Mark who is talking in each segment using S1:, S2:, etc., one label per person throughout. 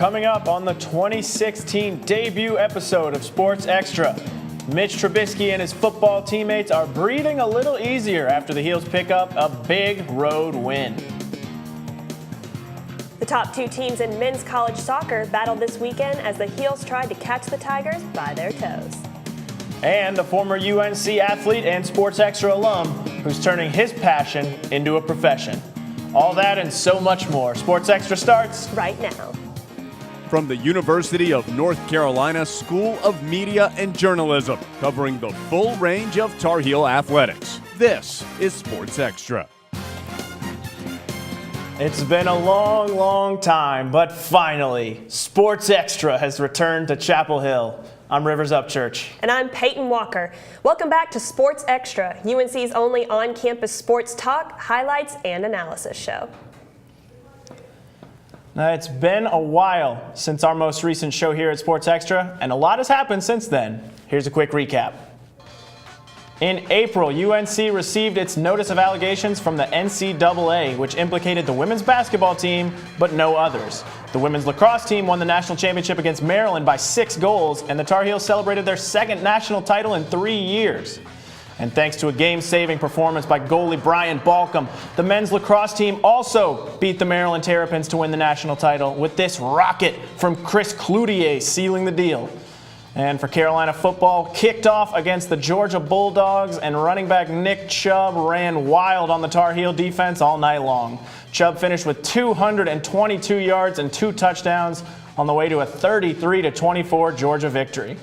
S1: Coming up on the 2016 debut episode of Sports Extra, Mitch Trubisky and his football teammates are breathing a little easier after the Heels pick up a big road win.
S2: The top two teams in men's college soccer battled this weekend as the Heels tried to catch the Tigers by their toes.
S1: And a former UNC athlete and Sports Extra alum who's turning his passion into a profession. All that and so much more. Sports Extra starts
S2: right now.
S3: From the University of North Carolina School of Media and Journalism, covering the full range of Tar Heel athletics. This is Sports Extra.
S1: It's been a long, long time, but finally, Sports Extra has returned to Chapel Hill. I'm Rivers Upchurch.
S2: And I'm Peyton Walker. Welcome back to Sports Extra, UNC's only on-campus sports talk, highlights, and analysis show.
S1: Now, it's been a while since our most recent show here at Sports Extra, and a lot has happened since then. Here's a quick recap. In April, UNC received its notice of allegations from the NCAA, which implicated the women's basketball team, but no others. The women's lacrosse team won the national championship against Maryland by 6 goals, and the Tar Heels celebrated their second national title in 3 years. And thanks to a game-saving performance by goalie Brian Balcom, the men's lacrosse team also beat the Maryland Terrapins to win the national title, with this rocket from Chris Cloutier sealing the deal. And for Carolina football, kicked off against the Georgia Bulldogs, and running back Nick Chubb ran wild on the Tar Heel defense all night long. Chubb finished with 222 yards and 2 touchdowns on the way to a 33-24 Georgia victory.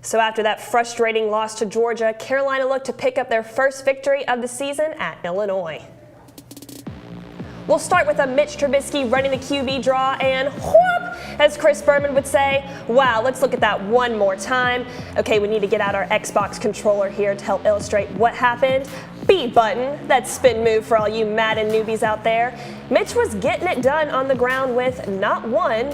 S2: So after that frustrating loss to Georgia, Carolina looked to pick up their first victory of the season at Illinois. We'll start with a Mitch Trubisky running the QB draw and whoop, as Chris Berman would say. Wow, let's look at that one more time. Okay, we need to get out our Xbox controller here to help illustrate what happened. B button, that spin move for all you Madden newbies out there. Mitch was getting it done on the ground with not 1,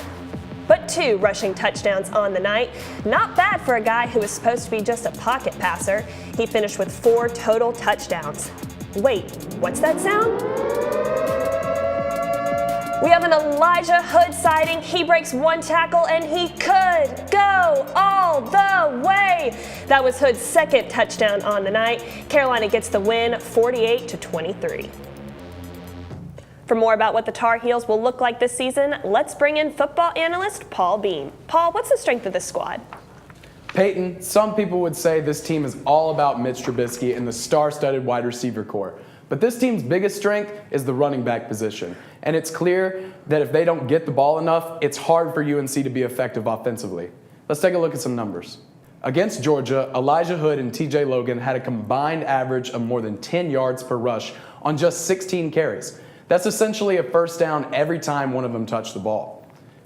S2: but 2 rushing touchdowns on the night. Not bad for a guy who was supposed to be just a pocket passer. He finished with 4 total touchdowns. Wait, what's that sound? We have an Elijah Hood sighting. He breaks 1 tackle and he could go all the way. That was Hood's second touchdown on the night. Carolina gets the win 48-23. For more about what the Tar Heels will look like this season, let's bring in football analyst Paul Beam. Paul, what's the strength of this squad?
S4: Peyton, some people would say this team is all about Mitch Trubisky and the star-studded wide receiver core. But this team's biggest strength is the running back position. And it's clear that if they don't get the ball enough, it's hard for UNC to be effective offensively. Let's take a look at some numbers. Against Georgia, Elijah Hood and TJ Logan had a combined average of more than 10 yards per rush on just 16 carries. That's essentially a first down every time one of them touched the ball.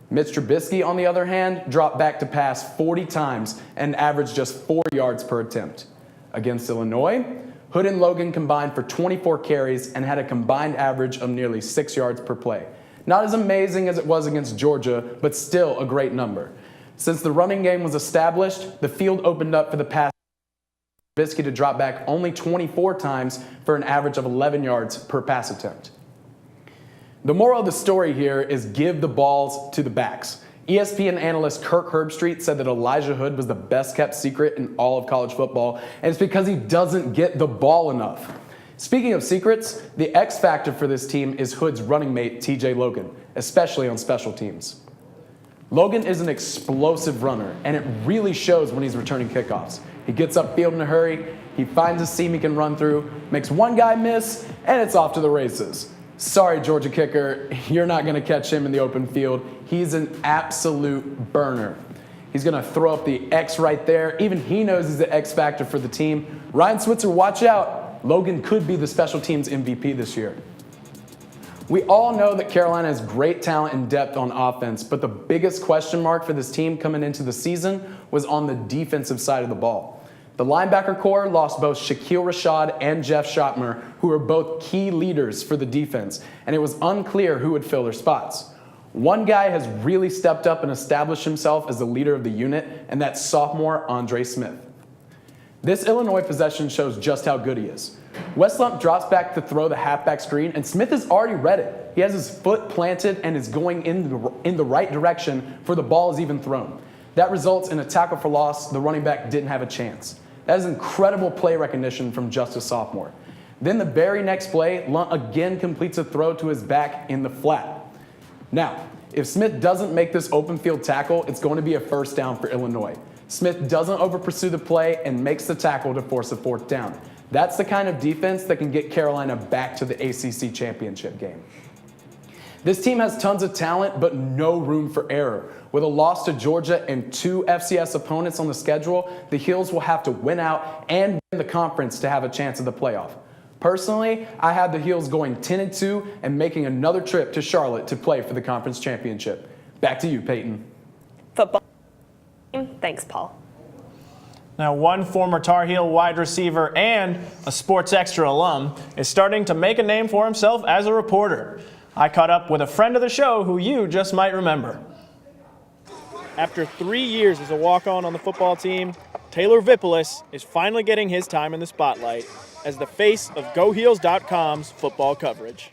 S4: Mitch Trubisky, on the other hand, dropped back to pass 40 times and averaged just 4 yards per attempt. Against Illinois, Hood and Logan combined for 24 carries and had a combined average of nearly 6 yards per play. Not as amazing as it was against Georgia, but still a great number. Since the running game was established, the field opened up for the pass Trubisky to drop back only 24 times for an average of 11 yards per pass attempt. The moral of the story here is give the balls to the backs. ESPN analyst Kirk Herbstreit said that Elijah Hood was the best kept secret in all of college football, and it's because he doesn't get the ball enough. Speaking of secrets, the X factor for this team is Hood's running mate TJ Logan, especially on special teams. Logan is an explosive runner, and it really shows when he's returning kickoffs. He gets upfield in a hurry, he finds a seam he can run through, makes one guy miss, and it's off to the races. Sorry, Georgia kicker, you're not going to catch him in the open field. He's an absolute burner. He's going to throw up the X right there. Even he knows he's the X factor for the team. Ryan Switzer, watch out. Logan could be the special teams MVP this year. We all know that Carolina has great talent and depth on offense, but the biggest question mark for this team coming into the season was on the defensive side of the ball. The linebacker core lost both Shaquille Rashad and Jeff Schottmer, who are both key leaders for the defense, and it was unclear who would fill their spots. One guy has really stepped up and established himself as the leader of the unit, and that's sophomore Andre Smith. This Illinois possession shows just how good he is. Westlump drops back to throw the halfback screen, and Smith has already read it. He has his foot planted and is going in the right direction before the ball is even thrown. That results in a tackle for loss. The running back didn't have a chance. That is incredible play recognition from Justice Sophomore. Then the very next play, Lunt again completes a throw to his back in the flat. Now, if Smith doesn't make this open field tackle, it's going to be a first down for Illinois. Smith doesn't over-pursue the play and makes the tackle to force a fourth down. That's the kind of defense that can get Carolina back to the ACC championship game. This team has tons of talent, but no room for error. With a loss to Georgia and 2 FCS opponents on the schedule, the Heels will have to win out and win the conference to have a chance at the playoff. Personally, I have the Heels going 10-2 and making another trip to Charlotte to play for the conference championship. Back to you, Peyton.
S2: Football. Thanks, Paul.
S1: Now, one former Tar Heel wide receiver and a Sports Extra alum is starting to make a name for himself as a reporter. I caught up with a friend of the show who you just might remember.
S5: After 3 years as a walk-on on the football team, Taylor VIPlist is finally getting his time in the spotlight as the face of GoHeels.com's football coverage.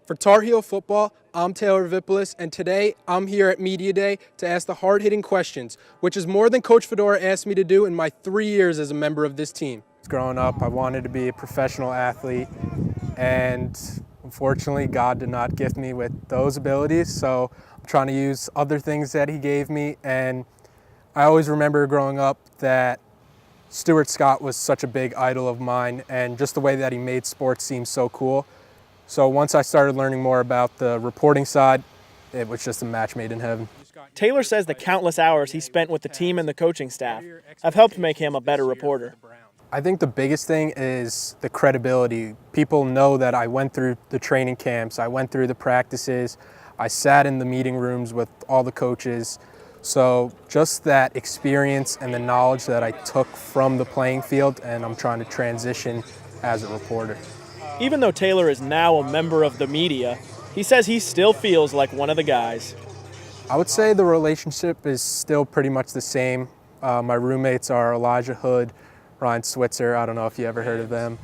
S6: For Tar Heel football, I'm Taylor VIPlist, and today I'm here at Media Day to ask the hard-hitting questions, which is more than Coach Fedora asked me to do in my 3 years as a member of this team. Growing up, I wanted to be a professional athlete, and unfortunately, God did not gift me with those abilities, so I'm trying to use other things that He gave me, and I always remember growing up that Stuart Scott was such a big idol of mine, and just the way that he made sports seem so cool. So once I started learning more about the reporting side, it was just a match made in heaven.
S5: Taylor says the countless hours he spent with the team and the coaching staff have helped make him a better reporter.
S6: I think the biggest thing is the credibility. People know that I went through the training camps, I went through the practices, I sat in the meeting rooms with all the coaches. So just that experience and the knowledge that I took from the playing field, and I'm trying to transition as a reporter.
S5: Even though Taylor is now a member of the media, he says he still feels like one of the guys.
S6: I would say the relationship is still pretty much the same. My roommates are Elijah Hood, Ryan Switzer. I don't know if you ever heard of them.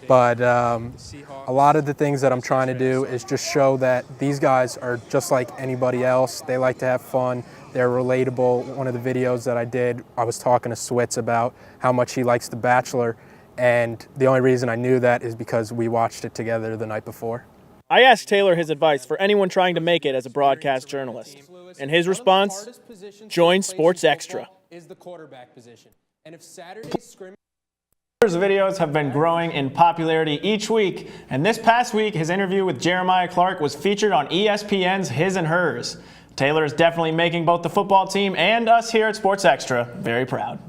S6: But a lot of the things that I'm trying to do is just show that these guys are just like anybody else. They like to have fun. They're relatable. One of the videos that I did, I was talking to Switz about how much he likes The Bachelor. And the only reason I knew that is because we watched it together the night before.
S5: I asked Taylor his advice for anyone trying to make it as a broadcast journalist. And his response? Join Sports Extra.
S1: Taylor's videos have been growing in popularity each week, and this past week his interview with Jeremiah Clark was featured on ESPN's His and Hers. Taylor is definitely making both the football team and us here at Sports Extra very proud.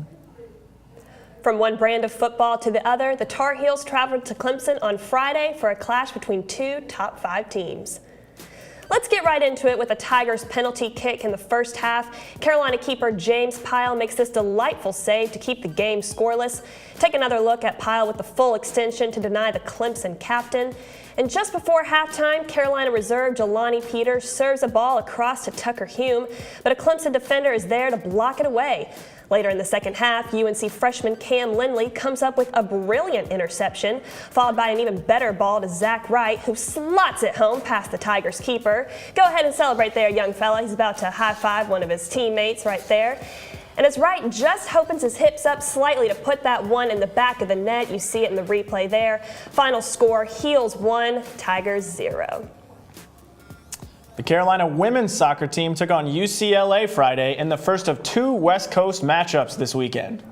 S2: From one brand of football to the other, the Tar Heels traveled to Clemson on Friday for a clash between 2 top 5 teams. Let's get right into it with the Tigers' penalty kick in the first half. Carolina keeper James Pyle makes this delightful save to keep the game scoreless. Take another look at Pyle with the full extension to deny the Clemson captain. And just before halftime, Carolina reserve Jelani Peters serves a ball across to Tucker Hume, but a Clemson defender is there to block it away. Later in the second half, UNC freshman Cam Lindley comes up with a brilliant interception, followed by an even better ball to Zach Wright, who slots it home past the Tigers keeper. Go ahead and celebrate there, young fella. He's about to high-five one of his teammates right there. And as Wright just opens his hips up slightly to put that one in the back of the net, you see it in the replay there. Final score, Heels 1, Tigers 0.
S1: The Carolina women's soccer team took on UCLA Friday in the first of 2 West Coast matchups this weekend.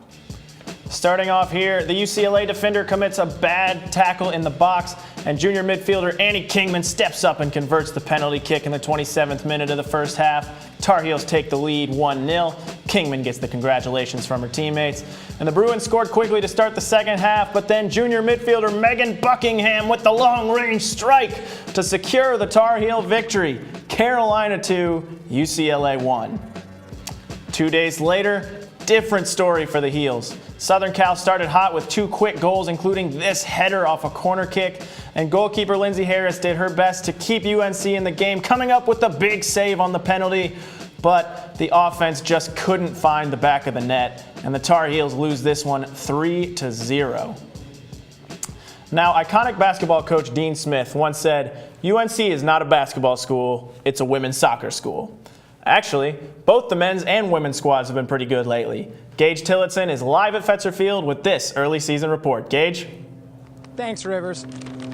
S1: Starting off here, the UCLA defender commits a bad tackle in the box, and junior midfielder Annie Kingman steps up and converts the penalty kick in the 27th minute of the first half. Tar Heels take the lead 1-0. Kingman gets the congratulations from her teammates. And the Bruins scored quickly to start the second half, but then junior midfielder Megan Buckingham with the long-range strike to secure the Tar Heel victory. Carolina 2, UCLA 1. 2 days later, different story for the Heels. Southern Cal started hot with 2 quick goals, including this header off a corner kick, and goalkeeper Lindsey Harris did her best to keep UNC in the game, coming up with a big save on the penalty, but the offense just couldn't find the back of the net, and the Tar Heels lose this one 3-0. Now, iconic basketball coach Dean Smith once said, UNC is not a basketball school, it's a women's soccer school. Actually, both the men's and women's squads have been pretty good lately. Gage Tillotson is live at Fetzer Field with this early season report. Gage?
S7: Thanks, Rivers.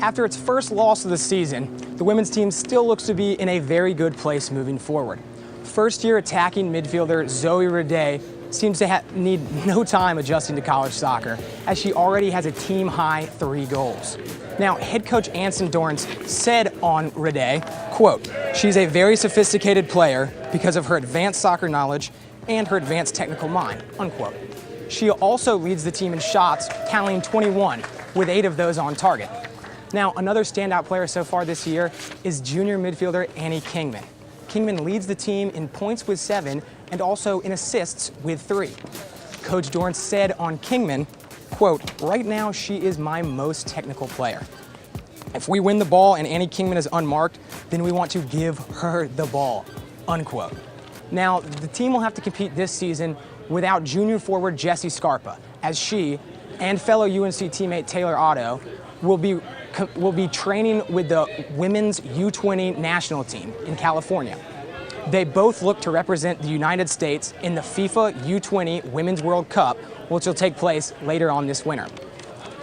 S7: After its first loss of the season, the women's team still looks to be in a very good place moving forward. First-year attacking midfielder Zoe Rede seems to need no time adjusting to college soccer, as she already has a team-high 3 goals. Now, head coach Anson Dorrance said on Rede, quote, "She's a very sophisticated player because of her advanced soccer knowledge and her advanced technical mind," unquote. She also leads the team in shots, tallying 21, with 8 of those on target. Now, another standout player so far this year is junior midfielder Annie Kingman. Kingman leads the team in points with 7 and also in assists with 3. Coach Dorrance said on Kingman, quote, "Right now she is my most technical player. If we win the ball and Annie Kingman is unmarked, then we want to give her the ball," unquote. Now, the team will have to compete this season without junior forward Jessie Scarpa, as she and fellow UNC teammate Taylor Otto will be training with the women's U20 national team in California. They both look to represent the United States in the FIFA U20 Women's World Cup, which will take place later on this winter.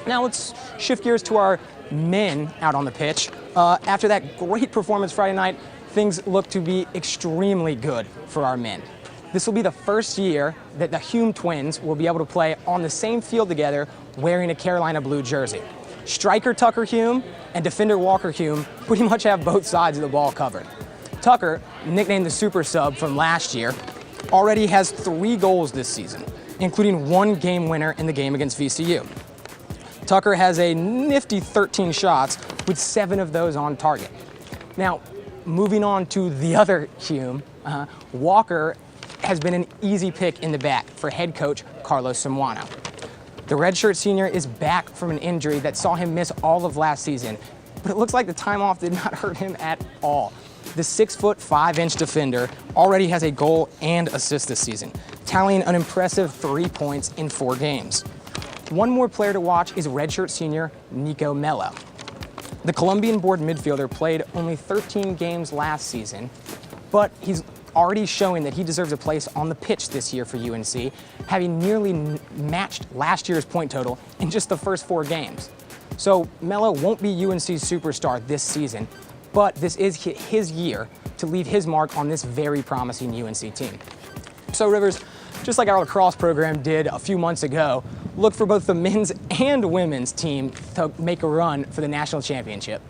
S7: Now let's shift gears to our men out on the pitch. After that great performance Friday night, things look to be extremely good for our men. This will be the first year that the Hume twins will be able to play on the same field together wearing a Carolina blue jersey. Striker Tucker Hume and defender Walker Hume pretty much have both sides of the ball covered. Tucker, nicknamed the super sub from last year, already has 3 goals this season, including 1 game winner in the game against VCU. Tucker has a nifty 13 shots with 7 of those on target. Now, moving on to the other Hume, Walker has been an easy pick in the back for head coach Carlos Samuano. The redshirt senior is back from an injury that saw him miss all of last season, but it looks like the time off did not hurt him at all. The 6'5" defender already has a goal and assist this season, tallying an impressive 3 points in 4 games. One more player to watch is redshirt senior Nico Mello. The Colombian-born midfielder played only 13 games last season, but he's already showing that he deserves a place on the pitch this year for UNC, having nearly matched last year's point total in just the first 4 games. So Mello won't be UNC's superstar this season, but this is his year to leave his mark on this very promising UNC team. So Rivers, just like our lacrosse program did a few months ago, look for both the men's and women's team to make a run for the national championship.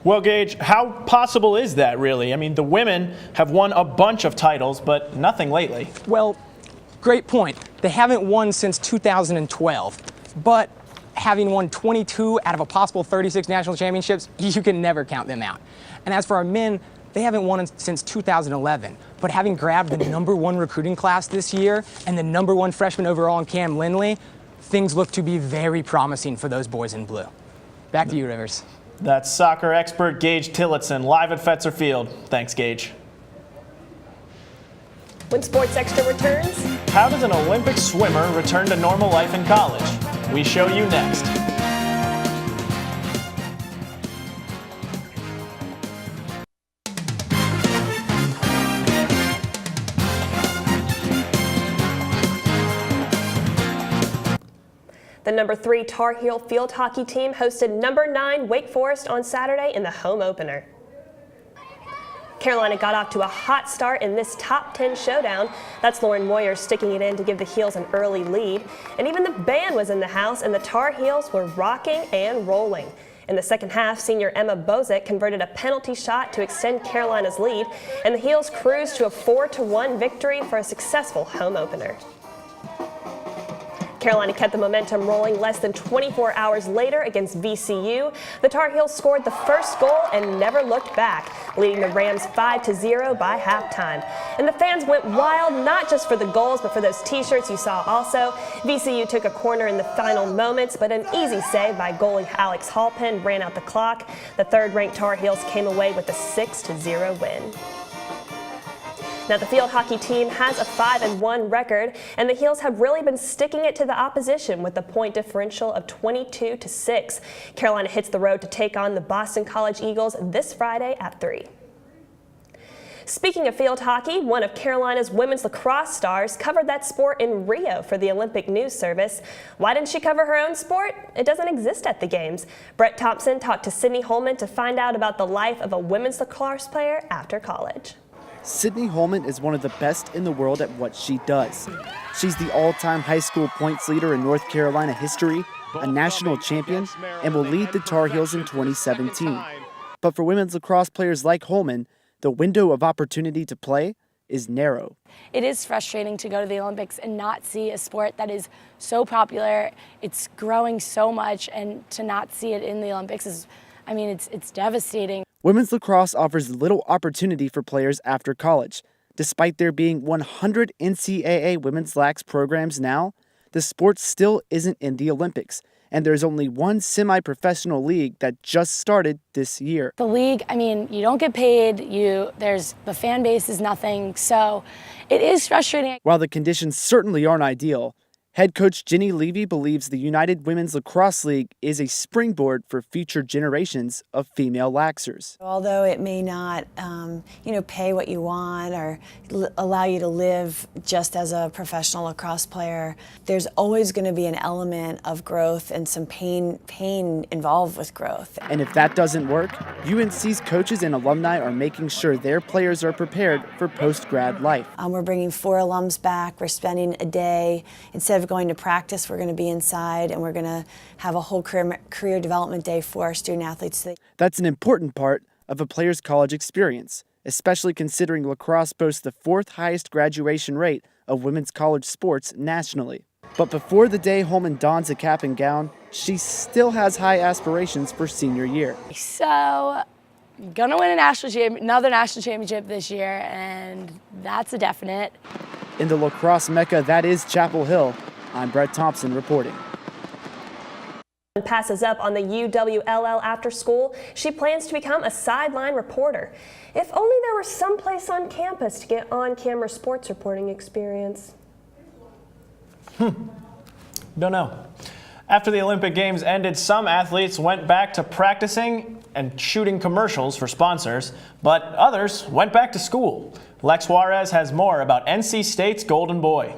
S1: Well, Gage, how possible is that really? I mean, the women have won a bunch of titles, but nothing lately.
S7: Well, great point. They haven't won since 2012, but having won 22 out of a possible 36 national championships, you can never count them out. And as for our men, they haven't won since 2011, but having grabbed the #1 recruiting class this year and the #1 freshman overall in Cam Lindley, things look to be very promising for those boys in blue. Back to you, Rivers.
S1: That's soccer expert Gage Tillotson live at Fetzer Field. Thanks, Gage.
S2: When Sports Extra returns,
S1: How does an Olympic swimmer return to normal life in college? We show you next.
S2: the #3 Tar Heel field hockey team hosted #9 Wake Forest on Saturday in the home opener. Carolina got off to a hot start in this top 10 showdown. That's Lauren Moyer sticking it in to give the Heels an early lead. And even the band was in the house and the Tar Heels were rocking and rolling. In the second half, senior Emma Bozick converted a penalty shot to extend Carolina's lead, and the Heels cruised to a 4-1 victory for a successful home opener. Carolina kept the momentum rolling less than 24 hours later against VCU. The Tar Heels scored the first goal and never looked back, leading the Rams 5-0 by halftime. And the fans went wild, not just for the goals, but for those t-shirts you saw also. VCU took a corner in the final moments, but an easy save by goalie Alex Halpin ran out the clock. The third-ranked Tar Heels came away with a 6-0 win. Now, the field hockey team has a 5-1 record, and the Heels have really been sticking it to the opposition with a point differential of 22-6. Carolina hits the road to take on the Boston College Eagles this Friday at 3. Speaking of field hockey, one of Carolina's women's lacrosse stars covered that sport in Rio for the Olympic News Service. Why didn't she cover her own sport? It doesn't exist at the Games. Brett Thompson talked to Sydney Holman to find out about the life of a women's lacrosse player after college.
S8: Sydney Holman is one of the best in the world at what she does. She's the all-time high school points leader in North Carolina history, a national champion, and will lead the Tar Heels in 2017. But for women's lacrosse players like Holman, the window of opportunity to play is narrow.
S9: It is frustrating to go to the Olympics and not see a sport that is so popular. It's growing so much, and to not see it in the Olympics is, it's devastating.
S8: Women's lacrosse offers little opportunity for players after college. Despite there being 100 NCAA women's lax programs now, the sport still isn't in the Olympics, and there's only one semi-professional league that just started this year.
S9: The league, you don't get paid, the fan base is nothing, so it is frustrating.
S8: While the conditions certainly aren't ideal, head coach Jenny Levy believes the United Women's Lacrosse League is a springboard for future generations of female laxers.
S10: Although it may not, pay what you want or allow you to live just as a professional lacrosse player, there's always going to be an element of growth and some pain involved with growth.
S8: And if that doesn't work, UNC's coaches and alumni are making sure their players are prepared for post-grad life.
S10: We're bringing 4 alums back. We're spending a day, instead of going to practice, we're going to be inside, and we're going to have a whole career development day for our student athletes.
S8: That's an important part of a player's college experience, especially considering lacrosse boasts the 4th highest graduation rate of women's college sports nationally. But before the day Holman dons a cap and gown, she still has high aspirations for senior year.
S9: So, gonna win another national championship this year, and that's a definite.
S8: In the lacrosse mecca that is Chapel Hill, I'm Brett Thompson reporting.
S2: Passes up on the UWLL after school. She plans to become a sideline reporter. If only there were someplace on campus to get on-camera sports reporting experience.
S1: Don't know. After the Olympic Games ended, some athletes went back to practicing and shooting commercials for sponsors, but others went back to school. Lex Juarez has more about NC State's Golden Boy.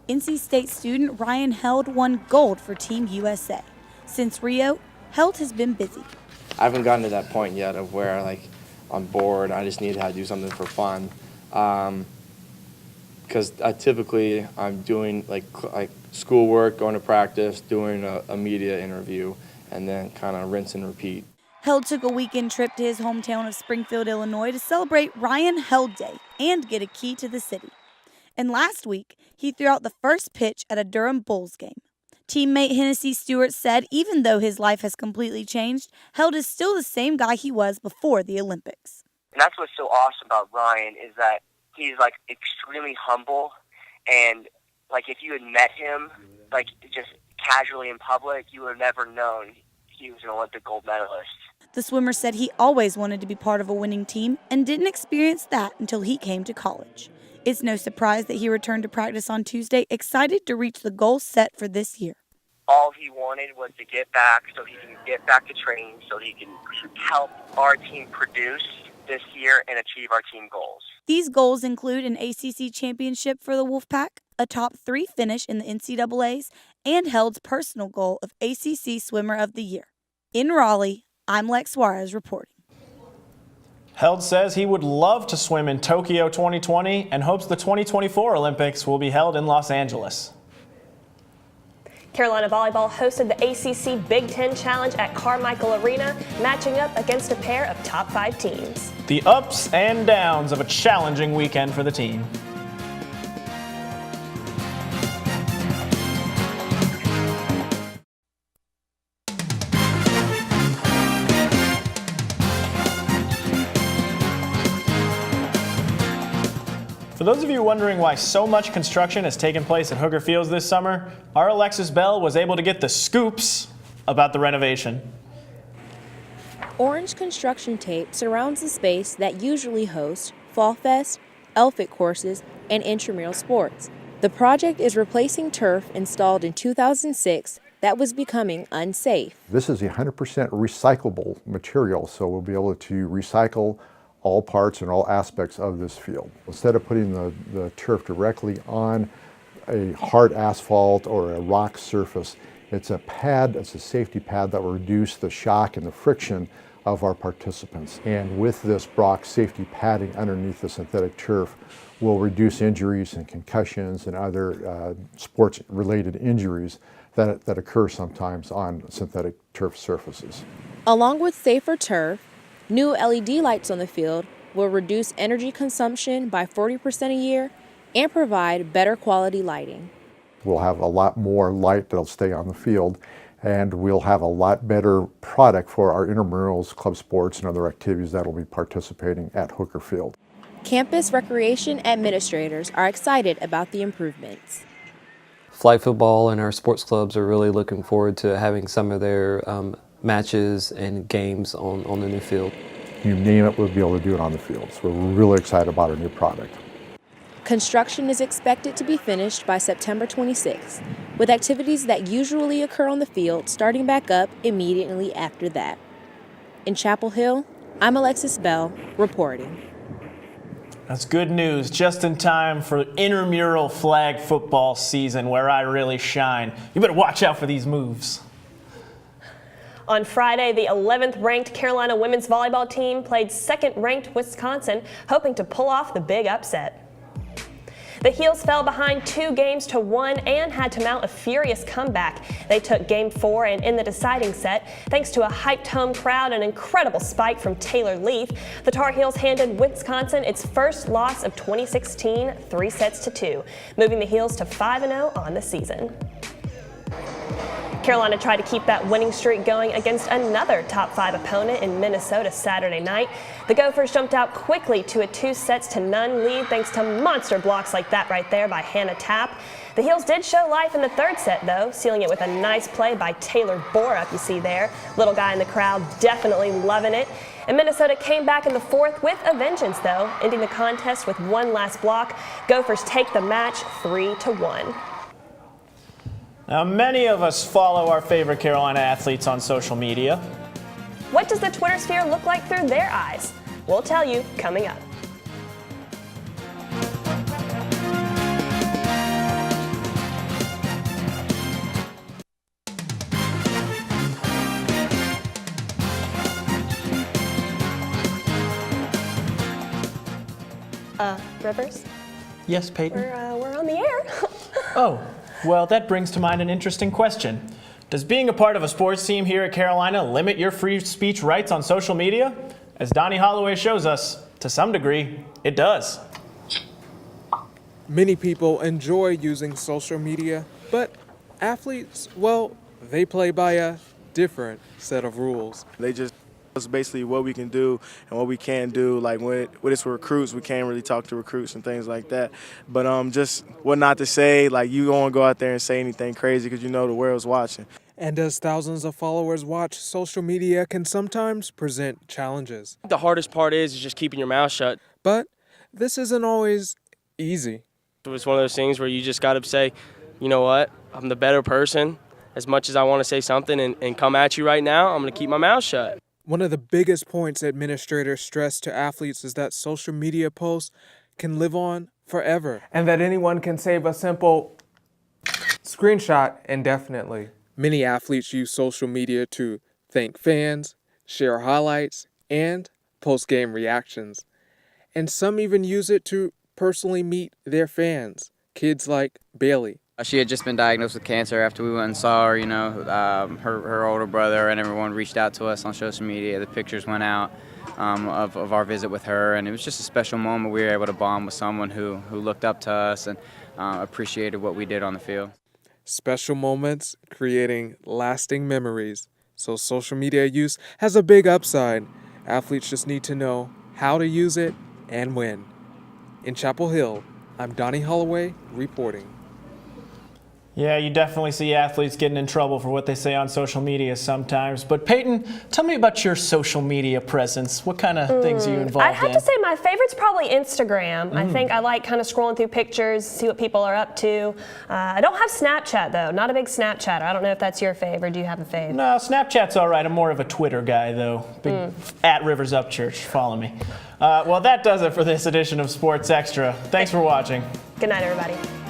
S11: NC State student Ryan Held won gold for Team USA. Since Rio, Held has been busy.
S12: I haven't gotten to that point yet of where I'm bored. I just need to do something for fun. Because typically I'm doing like schoolwork, going to practice, doing a media interview, and then kind of rinse and repeat.
S11: Held took a weekend trip to his hometown of Springfield, Illinois to celebrate Ryan Held Day and get a key to the city. And last week, he threw out the first pitch at a Durham Bulls game. Teammate Hennessy Stewart said even though his life has completely changed, Held is still the same guy he was before the Olympics.
S13: And that's what's so awesome about Ryan is that he's extremely humble, and if you had met him just casually in public, you would have never known he was an Olympic gold medalist.
S11: The swimmer said he always wanted to be part of a winning team and didn't experience that until he came to college. It's no surprise that he returned to practice on Tuesday, excited to reach the goal set for this year.
S13: All he wanted was to get back so he can get back to training so he can help our team produce this year and achieve our team goals.
S11: These goals include an ACC championship for the Wolfpack, a top 3 finish in the NCAAs, and Held's personal goal of ACC Swimmer of the Year. In Raleigh, I'm Lex Juarez reporting.
S1: Held says he would love to swim in Tokyo 2020 and hopes the 2024 Olympics will be held in Los Angeles.
S2: Carolina Volleyball hosted the ACC Big Ten Challenge at Carmichael Arena, matching up against a pair of top 5 teams.
S1: The ups and downs of a challenging weekend for the team. For those of you wondering why so much construction has taken place at Hooker Fields this summer, our Alexis Bell was able to get the scoops about the renovation.
S14: Orange construction tape surrounds the space that usually hosts Fall Fest, Elphick courses, and intramural sports. The project is replacing turf installed in 2006 that was becoming unsafe.
S15: This is a 100% recyclable material, so we'll be able to recycle all parts and all aspects of this field. Instead of putting the turf directly on a hard asphalt or a rock surface, it's a pad, it's a safety pad that will reduce the shock and the friction of our participants. And with this Brock safety padding underneath the synthetic turf will reduce injuries and concussions and other sports-related injuries that occur sometimes on synthetic turf surfaces.
S14: Along with safer turf, new LED lights on the field will reduce energy consumption by 40% a year and provide better quality lighting.
S15: We'll have a lot more light that'll stay on the field, and we'll have a lot better product for our intramurals, club sports, and other activities that will be participating at Hooker Field.
S14: Campus recreation administrators are excited about the improvements.
S16: Flag football and our sports clubs are really looking forward to having some of their matches and games on the new field.
S15: You name it, we'll be able to do it on the field. So we're really excited about our new product.
S14: Construction is expected to be finished by September 26th, with activities that usually occur on the field starting back up immediately after that. In Chapel Hill, I'm Alexis Bell, reporting.
S1: That's good news, just in time for intramural flag football season where I really shine. You better watch out for these moves.
S2: On Friday, the 11th ranked Carolina women's volleyball team played 2nd ranked Wisconsin, hoping to pull off the big upset. The Heels fell behind 2-1 and had to mount a furious comeback. They took Game 4 and in the deciding set, thanks to a hyped home crowd and an incredible spike from Taylor Leaf, the Tar Heels handed Wisconsin its first loss of 2016, 3-2, moving the Heels to 5-0 on the season. Carolina tried to keep that winning streak going against another top 5 opponent in Minnesota Saturday night. The Gophers jumped out quickly to a 2-0 lead thanks to monster blocks like that right there by Hannah Tapp. The Heels did show life in the 3rd set though, sealing it with a nice play by Taylor Borup, you see there. Little guy in the crowd definitely loving it. And Minnesota came back in the 4th with a vengeance though, ending the contest with one last block. Gophers take the match 3-1.
S1: Now, many of us follow our favorite Carolina athletes on social media.
S2: What does the Twitter sphere look like through their eyes? We'll tell you coming up. Rivers?
S1: Yes, Peyton?
S2: We're on the air.
S1: Oh. Well, that brings to mind an interesting question. Does being a part of a sports team here at Carolina limit your free speech rights on social media? As Donnie Holloway shows us, to some degree, it does.
S6: Many people enjoy using social media, but athletes, well, they play by a different set of rules.
S5: They just It's basically what we can do and what we can do. Like when it's for recruits, we can't really talk to recruits and things like that. But just what not to say. Like you don't want to go out there and say anything crazy because you know the world's watching.
S6: And as thousands of followers watch, social media can sometimes present challenges.
S17: The hardest part is just keeping your mouth shut.
S6: But this isn't always easy.
S17: It's one of those things where you just got to say, you know what, I'm the better person. As much as I want to say something and come at you right now, I'm going to keep my mouth shut.
S6: One of the biggest points administrators stress to athletes is that social media posts can live on forever.
S18: And that anyone can save a simple screenshot indefinitely.
S6: Many athletes use social media to thank fans, share highlights, and post-game reactions. And some even use it to personally meet their fans, kids like Bailey.
S19: She had just been diagnosed with cancer after we went and saw her, her older brother and everyone reached out to us on social media. The pictures went out of our visit with her, and it was just a special moment. We were able to bond with someone who looked up to us and appreciated what we did on the field.
S6: Special moments creating lasting memories. So social media use has a big upside. Athletes just need to know how to use it and when. In Chapel Hill, I'm Donnie Holloway reporting.
S1: Yeah, you definitely see athletes getting in trouble for what they say on social media sometimes. But Peyton, tell me about your social media presence. What kind of things are you involved in?
S2: I'd have to say my favorite's probably Instagram. I think I like kind of scrolling through pictures, see what people are up to. I don't have Snapchat, though. Not a big Snapchatter. I don't know if that's your fave, or do you have a fave?
S1: No, Snapchat's all right. I'm more of a Twitter guy, though. Big at Rivers Up Church. Follow me. Well, that does it for this edition of Sports Extra. Thanks for watching.
S2: Good night, everybody.